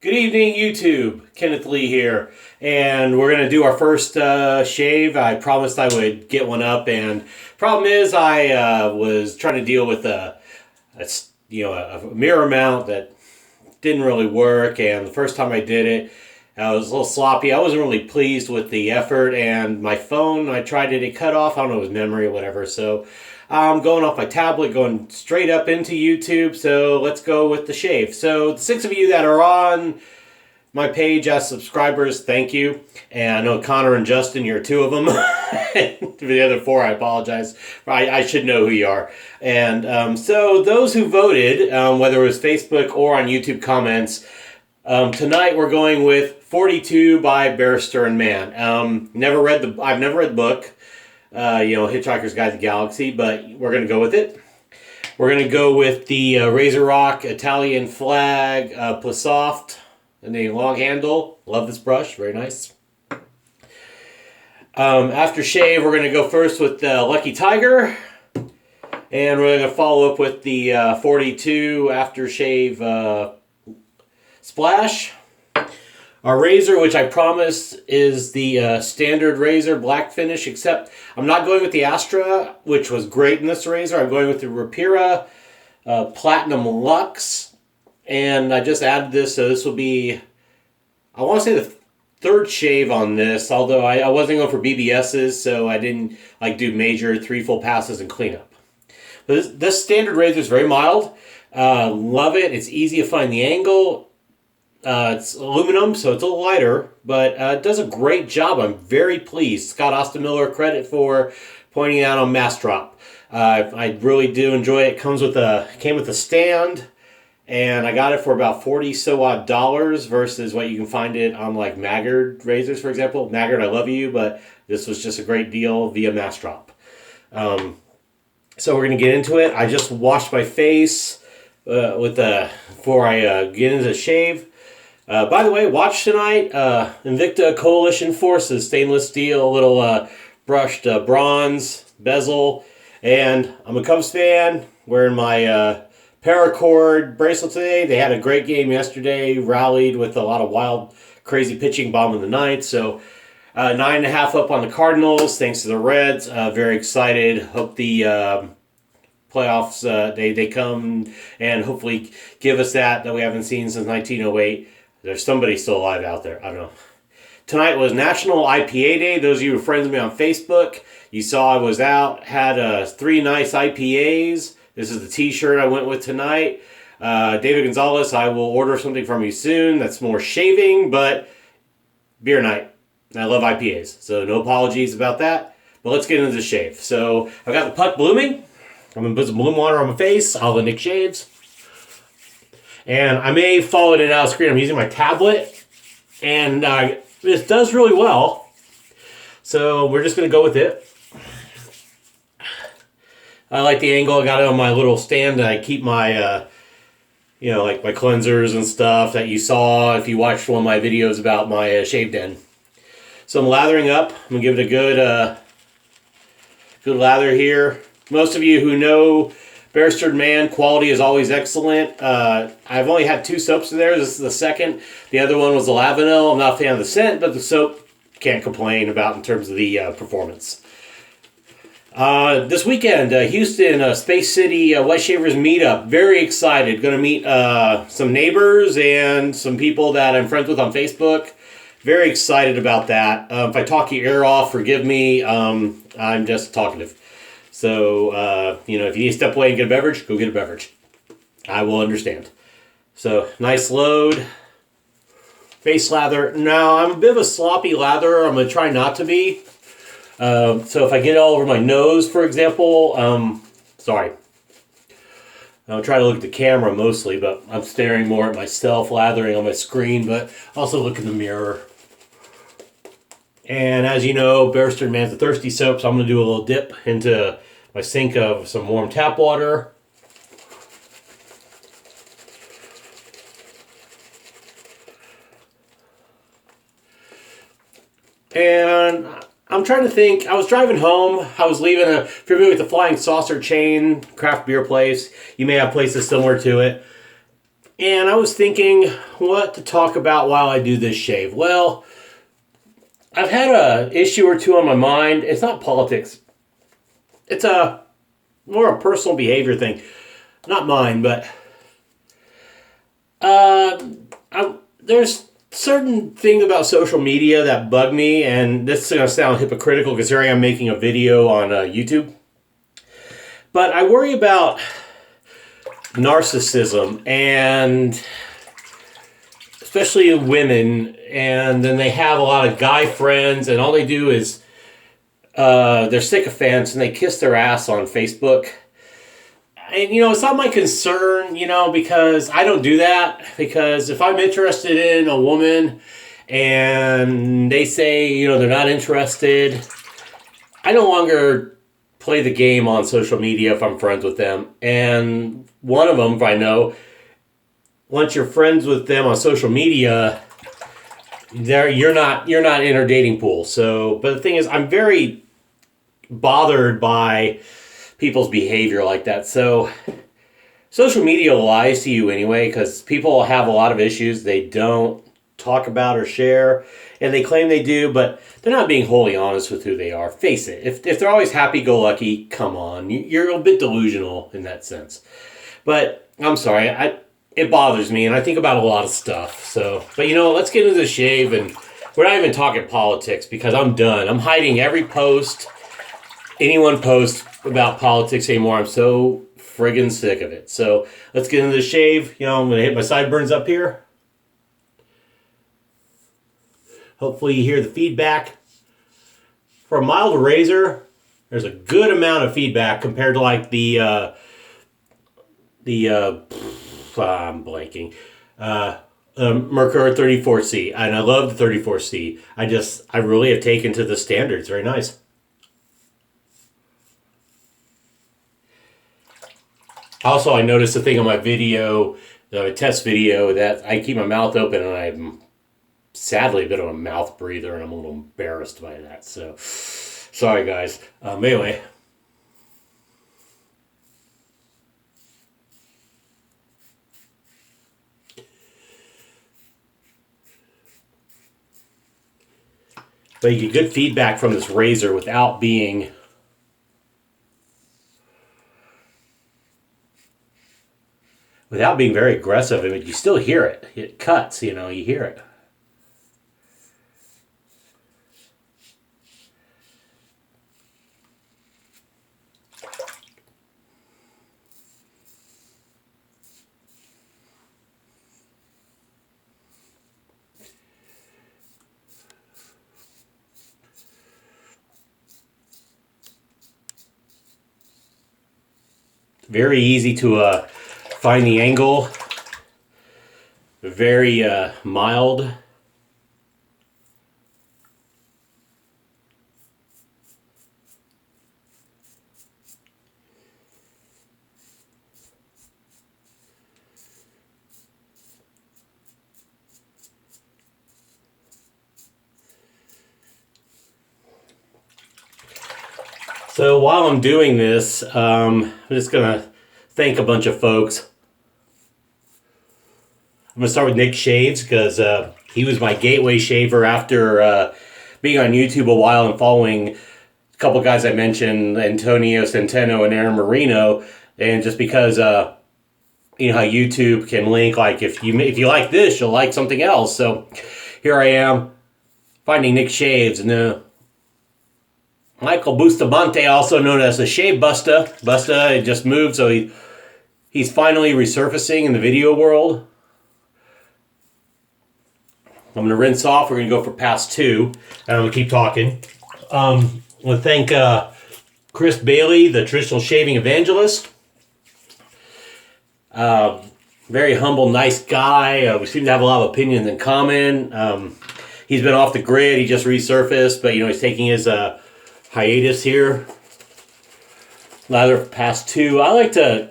Good evening, YouTube. Kenneth Lee here, and we're going to do our first shave. I promised I would get one up, and problem is I was trying to deal with a mirror mount that didn't really work, and the first time I did it, I was a little sloppy. I wasn't really pleased with the effort, and my phone, I tried it, it cut off. I don't know if it was memory or whatever, so I'm going off my tablet, going straight up into YouTube, so let's go with the shave. So the 6 of you that are on my page as subscribers, thank you. And I know Connor and Justin, you're 2 of them. For the other 4, I apologize. I should know who you are. And so those who voted, whether it was Facebook or on YouTube comments, tonight we're going with 42 by Barrister and Mann. I've never read the book. Hitchhiker's Guide to the Galaxy, but we're going to go with it. We're going to go with the Razorock Italian flag Plissoft and the long handle. Love this brush, very nice. Aftershave, we're going to go first with the Lucky Tiger, and we're going to follow up with the 42 Aftershave Splash. Our razor, which I promised is the standard razor, black finish, except I'm not going with the Astra, which was great in this razor. I'm going with the Rapira Platinum Luxe, and I just added this, so this will be, I want to say the 3rd shave on this, although I wasn't going for BBSs, so I didn't do major 3 full passes and cleanup. But this standard razor is very mild. Love it. It's easy to find the angle. It's aluminum, so it's a little lighter, but it does a great job. I'm very pleased. Scott Austin Miller, credit for pointing out on Mass Drop. I really do enjoy it. It came with a stand, and I got it for about $40 odd versus what you can find it on like Maggard razors, for example. Maggard, I love you, but this was just a great deal via Mass Drop. So we're gonna get into it. I just washed my face before I get into the shave. By the way, watch tonight, Invicta Coalition Forces, stainless steel, little brushed bronze bezel, and I'm a Cubs fan, wearing my paracord bracelet today. They had a great game yesterday, rallied with a lot of wild, crazy pitching bomb in the 9th, so 9.5 up on the Cardinals, thanks to the Reds. Very excited, hope the playoffs, they come and hopefully give us that we haven't seen since 1908. There's somebody still alive out there. I don't know. Tonight was National IPA Day. Those of you who are friends with me on Facebook, you saw I was out, had 3 nice IPAs. This is the t-shirt I went with tonight. David Gonzalez, I will order something from you soon. That's more shaving, but beer night. I love IPAs, so no apologies about that. But let's get into the shave. So I've got the puck blooming. I'm going to put some bloom water on my face, a la Nick Shaves. And I may follow it out of screen. I'm using my tablet, and this does really well. So we're just going to go with it. I like the angle. I got it on my little stand, and I keep my, like my cleansers and stuff that you saw if you watched one of my videos about my shave den. So I'm lathering up. I'm going to give it a good lather here. Most of you who know Barrister and Mann, quality is always excellent. I've only had 2 soaps in there. This is the second. The other one was the Lavenel. I'm not a fan of the scent, but the soap can't complain about in terms of the performance. This weekend, Houston, Space City White Shavers meetup. Very excited. Going to meet some neighbors and some people that I'm friends with on Facebook. Very excited about that. If I talk your ear off, forgive me. I'm just talkative. So, if you need to step away and get a beverage, go get a beverage. I will understand. So, nice load. Face lather. Now, I'm a bit of a sloppy latherer. I'm going to try not to be. So, if I get it all over my nose, for example, sorry. I'll try to look at the camera mostly, but I'm staring more at myself, lathering on my screen, but also look in the mirror. And as you know, Barrister and Mann's a thirsty soap, so I'm going to do a little dip into my sink of some warm tap water. And I'm trying to think. I was driving home. I was leaving if you're familiar with the Flying Saucer chain craft beer place, you may have places similar to it. And I was thinking what to talk about while I do this shave. Well, I've had a issue or two on my mind. It's not politics. It's more a personal behavior thing. Not mine, but there's certain things about social media that bug me, and this is going to sound hypocritical because here I am making a video on YouTube. But I worry about narcissism, and especially women, and then they have a lot of guy friends, and all they do is they're sycophants, and they kiss their ass on Facebook. And, it's not my concern, because I don't do that. Because if I'm interested in a woman and they say, they're not interested, I no longer play the game on social media if I'm friends with them. And one of them, if I know, once you're friends with them on social media, you're not in their dating pool. So, but the thing is, I'm very bothered by people's behavior like that. So social media lies to you anyway, because people have a lot of issues they don't talk about or share, and they claim they do, but they're not being wholly honest with who they are. Face it, if they're always happy-go-lucky, come on, you're a bit delusional in that sense. But I'm sorry, it bothers me, and I think about a lot of stuff. So, but let's get into the shave, and we're not even talking politics because I'm done. I'm hiding every post anyone posts about politics anymore. I'm so friggin' sick of it. So let's get into the shave. I'm going to hit my sideburns up here. Hopefully you hear the feedback. For a mild razor, there's a good amount of feedback compared to like I'm blanking. Mercur 34C. And I love the 34C. I really have taken to the standards. Very nice. Also, I noticed a thing on my video, the test video, that I keep my mouth open, and I'm sadly a bit of a mouth breather, and I'm a little embarrassed by that. So, sorry guys. Anyway. But you get good feedback from this razor without being very aggressive. I mean, you still hear it. It cuts, you hear it. Very easy to find the angle. Very mild. So while I'm doing this, I'm just going to thank a bunch of folks. I'm going to start with Nick Shaves because he was my gateway shaver after being on YouTube a while and following a couple guys I mentioned, Antonio Centeno and Aaron Marino. And just because, how YouTube can link, like if you like this, you'll like something else. So here I am finding Nick Shaves, and Michael Bustamante, also known as the Shave Busta. Busta just moved, so he's finally resurfacing in the video world. I'm going to rinse off. We're going to go for pass 2. And I'm going to keep talking. I want to thank Chris Bailey, the traditional shaving evangelist. Very humble, nice guy. We seem to have a lot of opinions in common. He's been off the grid. He just resurfaced, but he's taking his hiatus here. Lather pass 2. I like to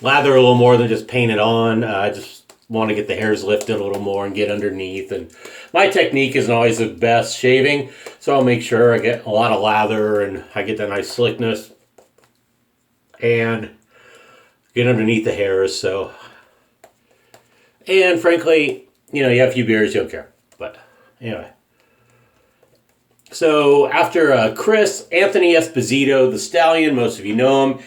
lather a little more than just paint it on. I just want to get the hairs lifted a little more and get underneath. And my technique isn't always the best shaving, so I'll make sure I get a lot of lather and I get that nice slickness. And get underneath the hairs. So, and frankly, you know, you have a few beers, you don't care. But anyway. So after Chris, Anthony Esposito, the Stallion, most of you know him.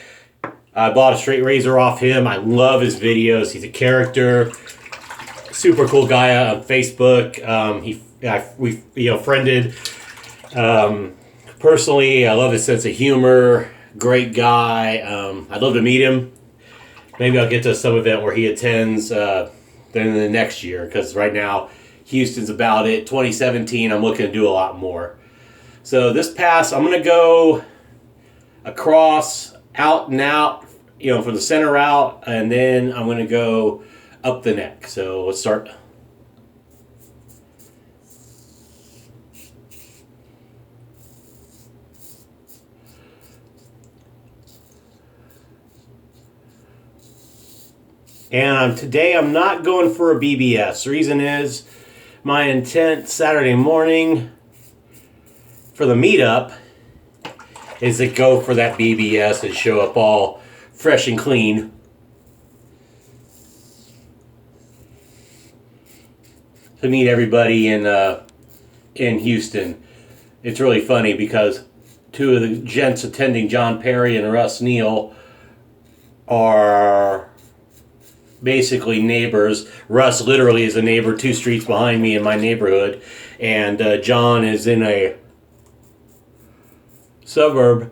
I bought a straight razor off him. I love his videos. He's a character. Super cool guy on Facebook. We friended. Personally, I love his sense of humor. Great guy. I'd love to meet him. Maybe I'll get to some event where he attends then the next year, because right now Houston's about it. 2017, I'm looking to do a lot more. So this pass, I'm going to go across, out and out, you know, from the center out, and then I'm going to go up the neck. So let's start. And today I'm not going for a BBS. The reason is my intent Saturday morning for the meetup is to go for that BBS and show up all fresh and clean. To meet everybody in Houston. It's really funny because two of the gents attending, John Perry and Russ Neal, are basically neighbors. Russ literally is a neighbor 2 streets behind me in my neighborhood, and John is in a suburb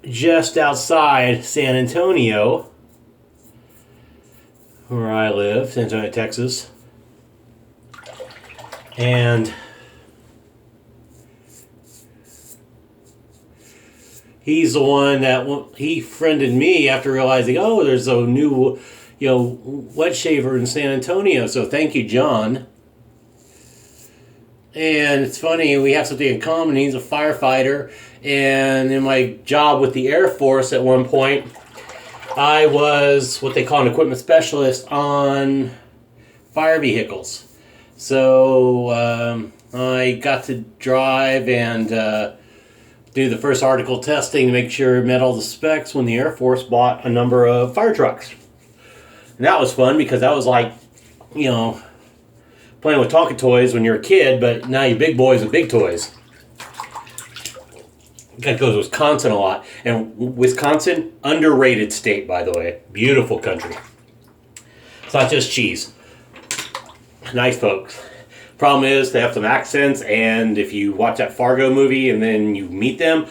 just outside San Antonio, where I live, San Antonio, Texas. And he's the one that he friended me after realizing, oh, there's a new, wet shaver in San Antonio. So thank you, John. And it's funny, we have something in common. He's a firefighter, and in my job with the Air Force at one point, I was what they call an equipment specialist on fire vehicles. So I got to drive and do the first article testing to make sure it met all the specs when the Air Force bought a number of fire trucks. And that was fun because that was like, playing with talking toys when you're a kid, but now you're big boys with big toys. That goes to Wisconsin a lot. And Wisconsin, underrated state, by the way. Beautiful country. It's not just cheese. Nice folks. Problem is, they have some accents, and if you watch that Fargo movie and then you meet them,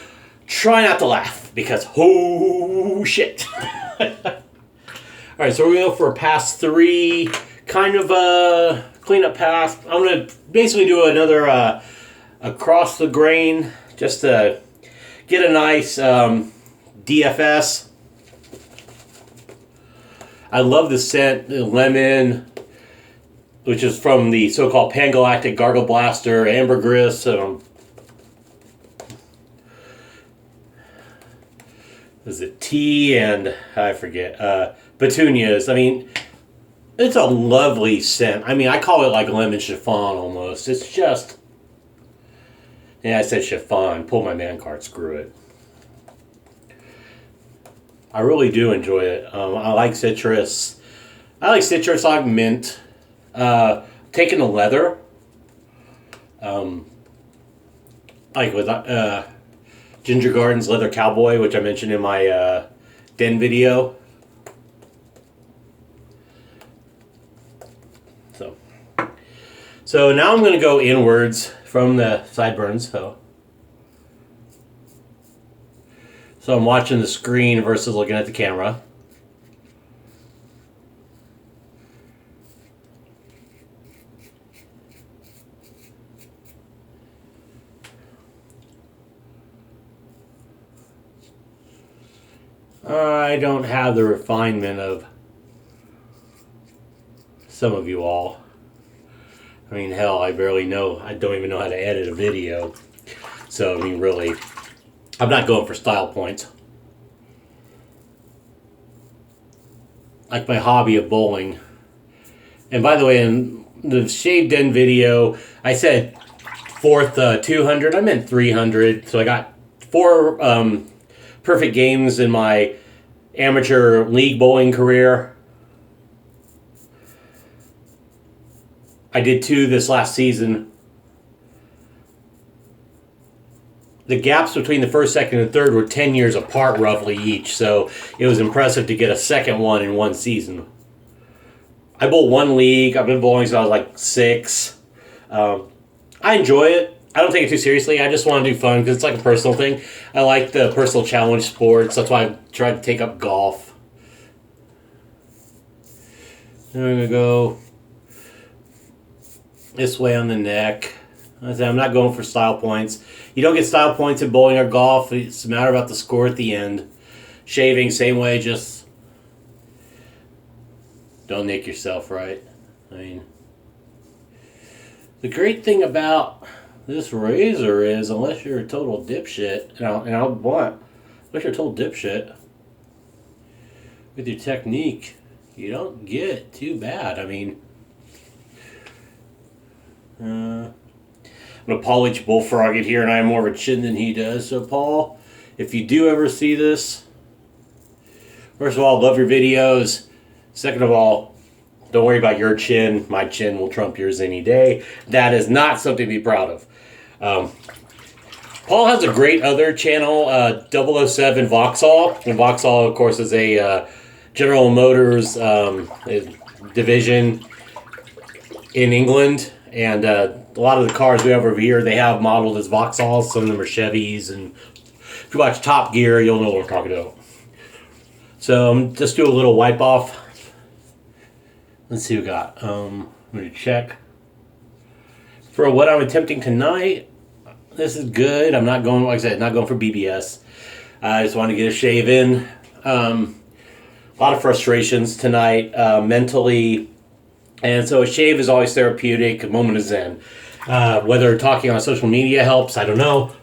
try not to laugh, because oh shit. Alright, so we're going to go for a pass 3, kind of a cleanup pass. I'm going to basically do another across the grain, just to get a nice DFS. I love the scent, the lemon, which is from the so-called Pan-Galactic Gargle Blaster, ambergris, is it tea and, I forget, petunias. I mean, it's a lovely scent. I mean, I call it like lemon chiffon almost. It's just, yeah, I said chiffon. Pull my man card, screw it. I really do enjoy it. I like citrus. I like mint. Taking the leather, like with Ginger Gardens Leather Cowboy, which I mentioned in my den video. So now I'm going to go inwards from the sideburns. So I'm watching the screen versus looking at the camera. I don't have the refinement of some of you all. I mean, hell, I barely know. I don't even know how to edit a video. So, I mean, really, I'm not going for style points. Like my hobby of bowling. And by the way, in the Shave Den video, I said fourth 200. I meant 300. So I got 4 perfect games in my amateur league bowling career. I did 2 this last season. The gaps between the first, second, and third were 10 years apart roughly each, so it was impressive to get a second one in one season. I bowl 1 league. I've been bowling since I was like 6. I enjoy it. I don't take it too seriously. I just want to do fun because it's like a personal thing. I like the personal challenge sports. That's why I tried to take up golf. I'm going to go this way on the neck. I'm not going for style points. You don't get style points in bowling or golf. It's a matter about the score at the end. Shaving, same way, just don't nick yourself, right? I mean, the great thing about this razor is, unless you're a unless you're a total dipshit with your technique, you don't get too bad. I mean, I'm going to Paul H. Bullfrog it here, and I have more of a chin than he does. So, Paul, if you do ever see this, first of all, love your videos. Second of all, don't worry about your chin. My chin will trump yours any day. That is not something to be proud of. Paul has a great other channel, 007 Vauxhall. And Vauxhall, of course, is a General Motors division in England. And a lot of the cars we have over here, they have modeled as Vauxhalls. Some of them are Chevys. And if you watch Top Gear, you'll know what we're talking about. So just do a little wipe off. Let's see what we got. I'm going to check. For what I'm attempting tonight, this is good. I'm not going, like I said, not going for BBS. I just want to get a shave in. A lot of frustrations tonight, mentally. And so a shave is always therapeutic, a moment of zen. Whether talking on social media helps, I don't know.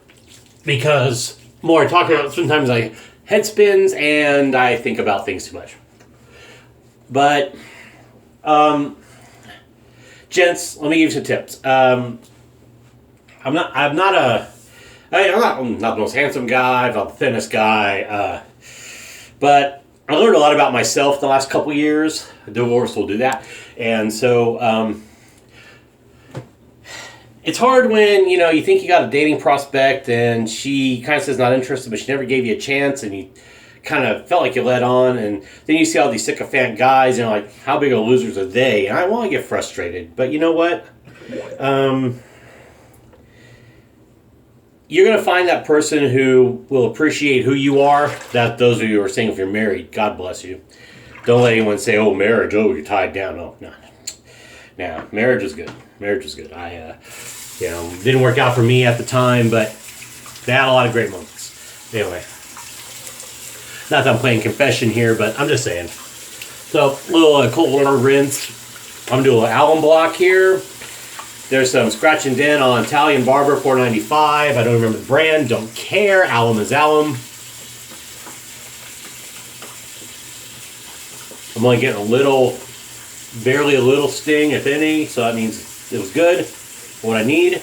Because more I talk about, sometimes I head spins and I think about things too much. But gents, let me give you some tips. I'm not the most handsome guy, I'm not the thinnest guy, but I learned a lot about myself the last couple years. Divorce will do that. And so it's hard when, you think you got a dating prospect and she kind of says not interested, but she never gave you a chance, and you kind of felt like you let on, and then you see all these sycophant guys, and you're like, how big of losers are they? And I want to get frustrated, but you know what? You're going to find that person who will appreciate who you are. That those of you who are saying if you're married, God bless you. Don't let anyone say, oh, marriage, oh, you're tied down. No, marriage is good. Marriage is good. I, didn't work out for me at the time, but they had a lot of great moments. Anyway. Not that I'm playing confession here, but I'm just saying. So, a little cold water rinse. I'm going to do a little alum block here. There's some scratch and dent on Italian Barber, $4.95. I don't remember the brand. Don't care. Alum is alum. I'm only getting barely a little sting, if any. So that means it was good. What I need.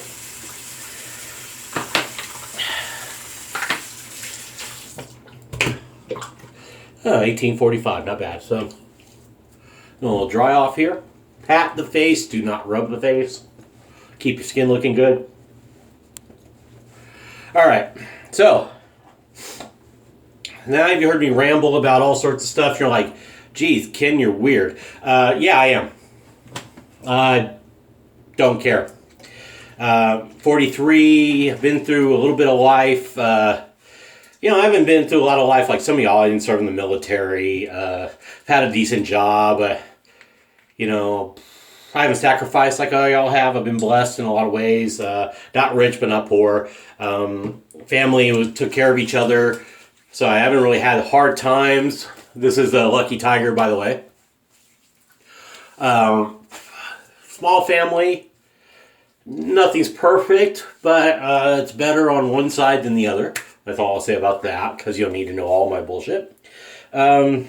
1845, not bad. So, a little dry off here. Pat the face, do not rub the face. Keep your skin looking good. Alright, so, now you've heard me ramble about all sorts of stuff. You're like, geez, Ken, you're weird. Yeah, I am. Don't care. 43, I've been through a little bit of life. I haven't been through a lot of life like some of y'all. I didn't serve in the military. Had a decent job. I haven't sacrificed like y'all have. I've been blessed in a lot of ways. Not rich, but not poor. Family took care of each other. So I haven't really had hard times. This is a Lucky Tiger, by the way. Small family. Nothing's perfect, but it's better on one side than the other. That's all I'll say about that, because you'll need to know all my bullshit. But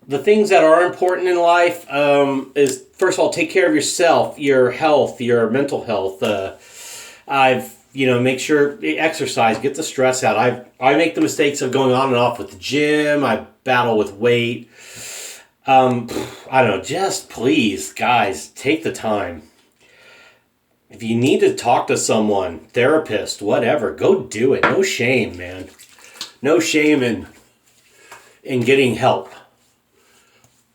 the things that are important in life is, first of all, take care of yourself, your health, your mental health. Make sure exercise, get the stress out. I make the mistakes of going on and off with the gym. I battle with weight. I don't know. Just please, guys, take the time. If you need to talk to someone, therapist, whatever, go do it. No shame, man. No shame in getting help.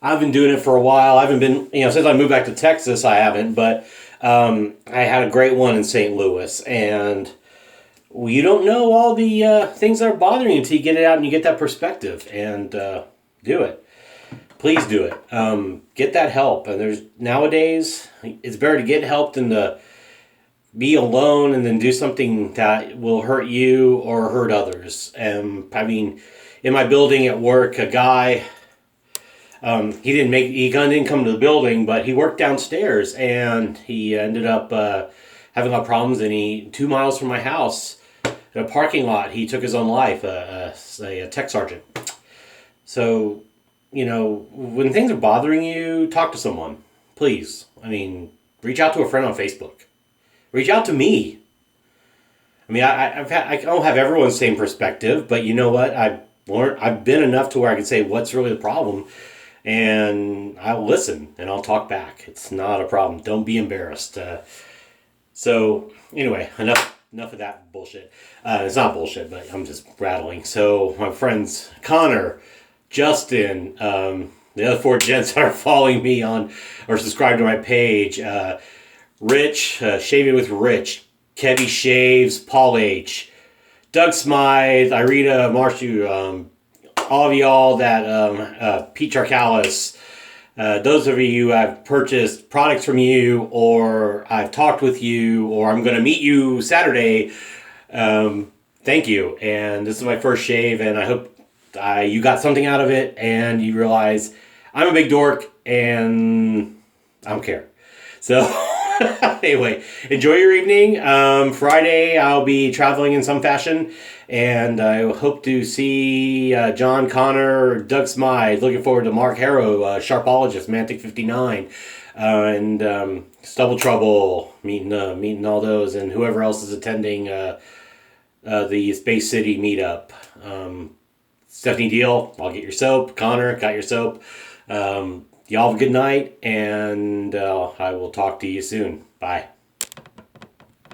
I've been doing it for a while. I haven't been, since I moved back to Texas, I haven't, but I had a great one in St. Louis, and you don't know all the things that are bothering you until you get it out and you get that perspective, and do it. Please do it. Get that help. And nowadays, it's better to get help than to be alone and then do something that will hurt you or hurt others. In my building at work, a guy, he didn't come to the building, but he worked downstairs, and he ended up having a lot of problems. And 2 miles from my house, in a parking lot, he took his own life, a tech sergeant. So, when things are bothering you, talk to someone, please. Reach out to a friend on Facebook. Reach out to me. I don't have everyone's same perspective, but you know what? I've been enough to where I can say what's really the problem, and I'll listen and I'll talk back. It's not a problem. Don't be embarrassed. So anyway, enough of that bullshit. It's not bullshit, but I'm just rattling. So my friends Connor, Justin, the other 4 gents that are following me on or subscribed to my page. Rich, Shaving with Rich, Kevy Shaves, Paul H, Doug Smythe, Irita Marshu, all of y'all that, Pete Charcalis, those of you I've purchased products from you, or I've talked with you, or I'm going to meet you Saturday, thank you. And this is my first shave, and I hope you got something out of it, and you realize I'm a big dork, and I don't care. So... Anyway, enjoy your evening. Friday, I'll be traveling in some fashion, and I hope to see John Connor, Doug Smythe. Looking forward to Mark Harrow, Sharpologist, Mantic 59, and Stubble Trouble, meeting all those, and whoever else is attending the Space City meetup. Stephanie Deal, I'll get your soap. Connor, got your soap. Y'all have a good night, and I will talk to you soon. Bye.